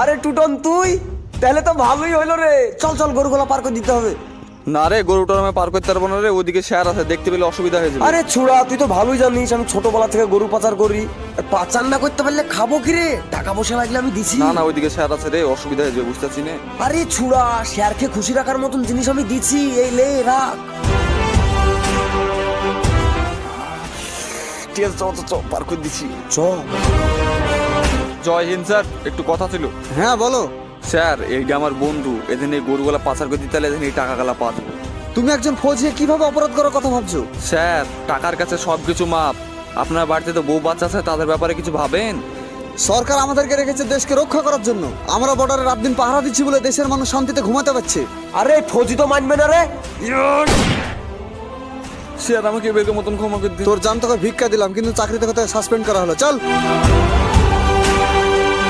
আরে টুটন তুই, তাহলে তো ভালোই হইলো রে। চল চল, গরুগুলা পার করে দিতে হবে। না রে, গরুটা আমি পার করতে পারবো না রে, ওদিকে শেয়ার আছে, দেখতে পেলে অসুবিধা হয়ে যাবে। আরে ছুড়া, তুই তো ভালোই জানিস আমি ছোটবেলা থেকে গরু পাচার করি। আর পাচার না করতে পারলে খাবো কি রে? টাকা পয়সা লাগলে আমি দিছি। না না, ওইদিকে শেয়ার আছে রে, অসুবিধা হয়ে যাবে, বুঝতেছি না। আরে ছুড়া, শেয়ারকে খুশি রাখার মতন জিনিস আমি দিছি, এই লে রাখ। ঠিক আছে, চল চল পার করে দিছি। চ। জয় হিন্দ স্যার, একটু কথা ছিল। হ্যাঁ বলো। স্যার, এইটা আমার বন্ধু, এদিন এই গরুগুলা পাচার করে দিতে হলে এদিন এই টাকাগুলা পাওয়া যাবে। তুমি একজন ফৌজি কিভাবে অপরাধ করার কথা ভাবছো? স্যার, টাকার কাছে সবকিছু মাপ। আপনার বাড়িতে তো বউ বাচ্চা আছে, তাদের ব্যাপারে কিছু ভাবেন। সরকার আমাদেরকে রেখেছে দেশকে রক্ষা করার জন্য। আমরা বর্ডারে রাত দিন পাহারা দিচ্ছি বলে দেশের মানুষ শান্তিতে ঘুমাতে পারছে। আরে ফৌজি তো মানবে না রে। স্যার, আমাকে বেগের মতন ক্ষমা করে দিন। তোর জান তোকে ভিক্ষা দিলাম, কিন্তু চাকরি থেকে সাসপেন্ড করা হলো। চল।